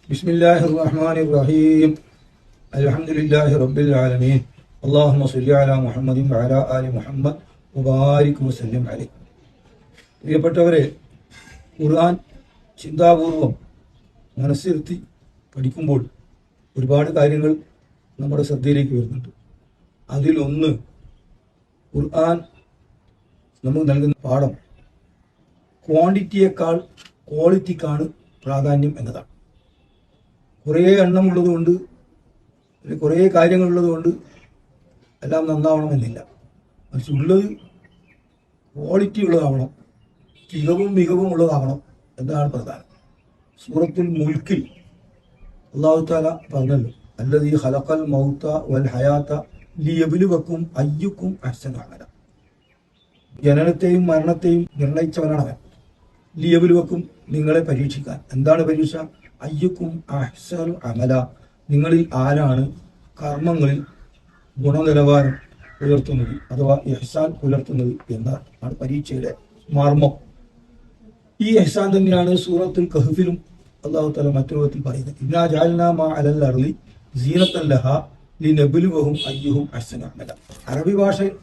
ബിസ്മില്ലാഹിർ റഹ്മാനിർ റഹീം. അൽഹംദുലില്ലാഹി റബ്ബിൽ ആലമീൻ. അല്ലാഹുമ്മ സ്വല്ലി അലാ മുഹമ്മദിൻ വഅലാ ആലി മുഹമ്മദ് വബാരിക് വസല്ലിം അലൈഹി. പ്രിയപ്പെട്ടവരെ, ഖുർആൻ ചിന്താപൂർവം മനസ്സിരുത്തി പഠിക്കുമ്പോൾ ഒരുപാട് കാര്യങ്ങൾ നമ്മുടെ ശ്രദ്ധയിലേക്ക് വരുന്നുണ്ട്. അതിലൊന്ന്, ഖുർആൻ നമുക്ക് നൽകുന്ന പാഠം ക്വാണ്ടിറ്റിയേക്കാൾ ക്വാളിറ്റിക്കാണ് പ്രാധാന്യം എന്നതാണ്. കുറേ എണ്ണമുള്ളതുകൊണ്ട്, കുറേ കാര്യങ്ങളുള്ളതുകൊണ്ട് എല്ലാം നന്നാവണമെന്നില്ല. മറിച്ച് ഉള്ളത് ക്വാളിറ്റി ഉള്ളതാവണം, തികവും മികവും ഉള്ളതാവണം എന്നതാണ് പ്രധാനം. സൂറത്തുൽ മുൽക്കിൽ അല്ലാഹു തആല പറഞ്ഞല്ലോ, അല്ലദീ ഖലഖൽ മൗത വൽ ഹയാത ലിയബ്ലുവക്കും അയ്യുക്കും അഹ്സനു അമല. ജനനത്തെയും മരണത്തെയും നിർണയിച്ചവനാണ് അവൻ. ലിയബ്ലുവക്കും, നിങ്ങളെ പരീക്ഷിക്കാൻ. എന്താണ് പരീക്ഷ? അയ്യുക്കും അഹ്സനു അമല, നിങ്ങളിൽ ആരാണ് കർമ്മങ്ങളിൽ ഗുണനിലവാരം പുലർത്തുന്നത് അഥവാ ഇഹ്സാൻ പുലർത്തുന്നത് എന്നാണ് പരീക്ഷയുടെ മർമ്മം. ഈ ഇഹ്സാൻ തന്നെയാണ് സൂറത്തുൽ കഹ്ഫിലും അല്ലാഹു തആല മറ്റൊരു വിധത്തിൽ പറയുന്നത്. ഇന്നാ ജഅൽനാ മാ അലൽ അർളി സീനത്തൻ ലഹാ ലിനബ്ലുവഹും അയ്യുഹും അഹ്സനു അമല. അറബി ഭാഷയിൽ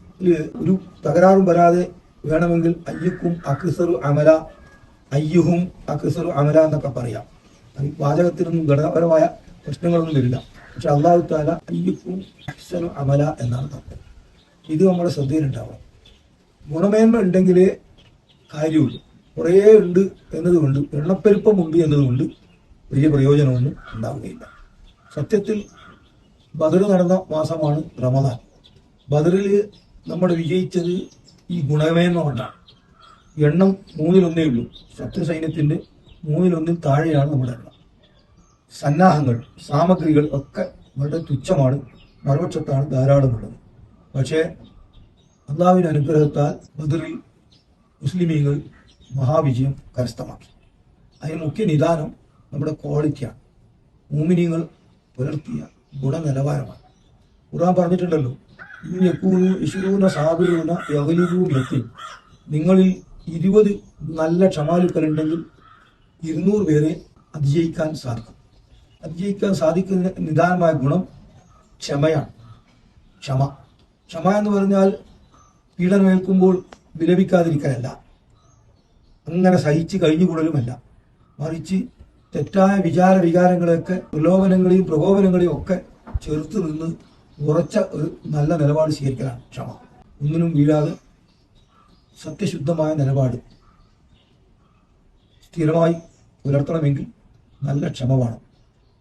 ഒരു തകരാറും വരാതെ വേണമെങ്കിൽ അയ്യുക്കും അക്സറു അമല, അയ്യുഹും അക്സറു അമല എന്നൊക്കെ പറയാം. വാചകത്തിനൊന്നും ഘടകപരമായ പ്രശ്നങ്ങളൊന്നും വരില്ല. പക്ഷെ അല്ലാഹു തആല അയ്യുക്കും അഹ്സനു അമല എന്നാണ് പറഞ്ഞത്. ഇത് നമ്മുടെ ശ്രദ്ധയിലുണ്ടാവണം. ഗുണമേന്മ ഉണ്ടെങ്കിലേ കാര്യമുള്ളൂ. കുറേ ഉണ്ട് എന്നതുകൊണ്ട്, എണ്ണപ്പെരുപ്പമുണ്ട് എന്നതുകൊണ്ട് വലിയ പ്രയോജനമൊന്നും ഉണ്ടാവുകയില്ല. സത്യത്തിൽ ബദർ നടന്ന മാസമാണ് റമദാൻ. ബദറിൽ നമ്മൾ വിജയിച്ചത് ഈ ഗുണമേന്മ കൊണ്ടാണ്. എണ്ണം 1/3 ഉള്ളൂ. ശത്രു സൈന്യത്തിന്റെ 1/3 താഴെയാണ് നമ്മുടെ എണ്ണം. സന്നാഹങ്ങൾ, സാമഗ്രികൾ ഒക്കെ വളരെ തുച്ഛമാണ്, മറുപക്ഷത്താണ് ധാരാളമുള്ളത്. പക്ഷേ അള്ളാഹുവിന്റെ അനുഗ്രഹത്താൽ ബദറിൽ മുസ്ലിമീങ്ങൾ മഹാവിജയം കരസ്ഥമാക്കി. അതിന് മുഖ്യ നിദാനം നമ്മുടെ ക്വാളിറ്റിയാണ്, മുഅ്മിനീങ്ങൾ പുലർത്തിയ ഗുണനിലവാരമാണ്. ഖുർആൻ പറഞ്ഞിട്ടുണ്ടല്ലോ, നിങ്ങളിൽ 20 നല്ല ക്ഷമാലുക്കളുണ്ടെങ്കിൽ 200 പേരെ അതിജയിക്കാൻ സാധിക്കും. അതിജയിക്കാൻ സാധിക്കുന്ന നിദാനമായ ഗുണം ക്ഷമയാണ്. ക്ഷമ എന്ന് പറഞ്ഞാൽ പീഡനമേൽക്കുമ്പോൾ വിലപിക്കാതിരിക്കലല്ല, അങ്ങനെ സഹിച്ച് കഴിഞ്ഞുകൂടലുമല്ല. മറിച്ച് തെറ്റായ വികാരങ്ങളെയൊക്കെ, പ്രലോഭനങ്ങളെയും പ്രകോപനങ്ങളെയും ഒക്കെ ചെറുത്ത് നിന്ന് ഉറച്ച ഒരു നല്ല നിലപാട് സ്വീകരിക്കലാണ് ക്ഷമ. ഒന്നിനും വീഴാതെ സത്യശുദ്ധമായ നിലപാട് സ്ഥിരമായി പുലർത്തണമെങ്കിൽ നല്ല ക്ഷമ വേണം.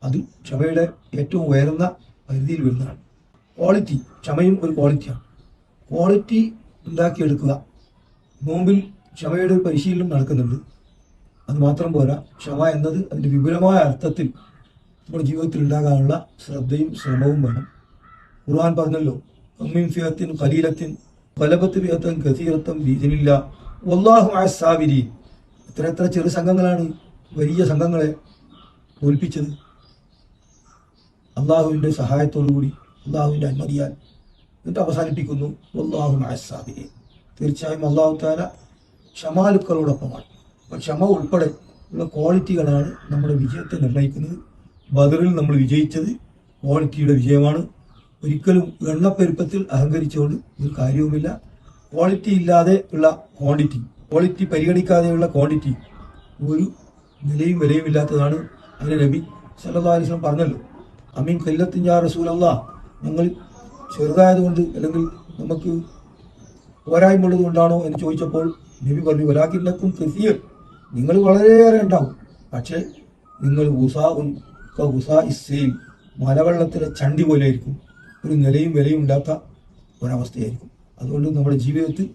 അത് ക്ഷമയുടെ ഏറ്റവും ഉയർന്ന പരിധിയിൽ വരുന്നതാണ്. ക്വാളിറ്റി, ക്ഷമയും ഒരു ക്വാളിറ്റിയാണ്. ക്വാളിറ്റി ഉണ്ടാക്കിയെടുക്കുക. നോമ്പിൽ ക്ഷമയുടെ ഒരു പരിശീലനം നടക്കുന്നുണ്ട്. അത് മാത്രം പോരാ, ക്ഷമ എന്നത് അതിൻ്റെ വിപുലമായ അർത്ഥത്തിൽ നമ്മുടെ ജീവിതത്തിൽ ഉണ്ടാകാനുള്ള ശ്രദ്ധയും ശ്രമവും വേണം. ഖുർആൻ പറഞ്ഞല്ലോ, മിൻ ഫിഅത്തിൻ ഖലീലത്തിൻ ഗലബത് ഫിഅത്തൻ കസീറത്തൻ ബിഇദ്നില്ലാ വല്ലാഹു മഅസ് സാബിരീൻ. എത്ര ചെറു സംഘങ്ങളാണ് വലിയ സംഘങ്ങളെ തോൽപ്പിച്ചത്. അള്ളാഹുവിൻ്റെ സഹായത്തോടുകൂടി, അള്ളാഹുവിൻ്റെ അനുമതിയാൽ. എന്നിട്ട് അവസാനിപ്പിക്കുന്നു, വല്ലാഹു മഅസ് സാബിരീൻ. തീർച്ചയായും അള്ളാഹു തആല ക്ഷമാലുക്കളോടൊപ്പമാണ്. അപ്പോൾ ക്ഷമ ഉൾപ്പെടെ ഉള്ള ക്വാളിറ്റികളാണ് നമ്മുടെ വിജയത്തെ നിർണ്ണയിക്കുന്നത്. ബദറിൽ നമ്മൾ വിജയിച്ചത് ക്വാളിറ്റിയുടെ വിജയമാണ്. ഒരിക്കലും എണ്ണപ്പെരുപ്പത്തിൽ അഹങ്കരിച്ചുകൊണ്ട് ഒരു കാര്യവുമില്ല. ക്വാളിറ്റി ഇല്ലാതെ ഉള്ള ക്വാണ്ടിറ്റി, ക്വാളിറ്റി പരിഗണിക്കാതെയുള്ള ക്വാണ്ടിറ്റി ഒരു നിലയും വിലയും ഇല്ലാത്തതാണ്. അതിന് നബി സല്ലല്ലാഹു അലൈഹി വസല്ലം പറഞ്ഞല്ലോ, അമീൻ ഖില്ലത്തിൻ യാ റസൂലല്ലാഹ്, ഞങ്ങൾ ചെറുതായതുകൊണ്ട് അല്ലെങ്കിൽ നമുക്ക് പോരായ്മയുള്ളത് കൊണ്ടാണോ എന്ന് ചോദിച്ചപ്പോൾ നബി പറഞ്ഞു, വലാകിന്നക്കും കസീർ, നിങ്ങൾ വളരെയേറെ ഉണ്ടാവും, പക്ഷേ നിങ്ങൾ മലവെള്ളത്തിലെ ചണ്ടി പോലെ ആയിരിക്കും, ഒരു നിലയും വിലയും ഇല്ലാത്ത ഒരവസ്ഥയായിരിക്കും. അതുകൊണ്ട് നമ്മുടെ ജീവിതത്തിൽ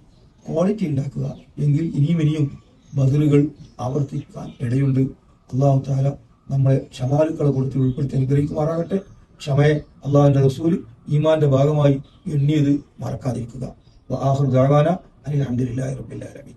ക്വാളിറ്റി ഉണ്ടാക്കുക. എങ്കിൽ ഇനിയും ബദലുകൾ ആവർത്തിക്കാൻ ഇടയുണ്ട്. അല്ലാഹു തആല നമ്മളെ ക്ഷമാലുക്കളെ കൊടുത്ത് ഉൾപ്പെടുത്തി അനുഗ്രഹിക്കുമാറാകട്ടെ. ക്ഷമയെ അള്ളാഹുവിന്റെ റസൂൽ ഈമാന്റെ ഭാഗമായി എണ്ണിയത് മറക്കാതിരിക്കുക. വആഖിറു ദഅവാന അനിൽ ഹംദുലില്ലാഹി റബ്ബിൽ ആലമീൻ.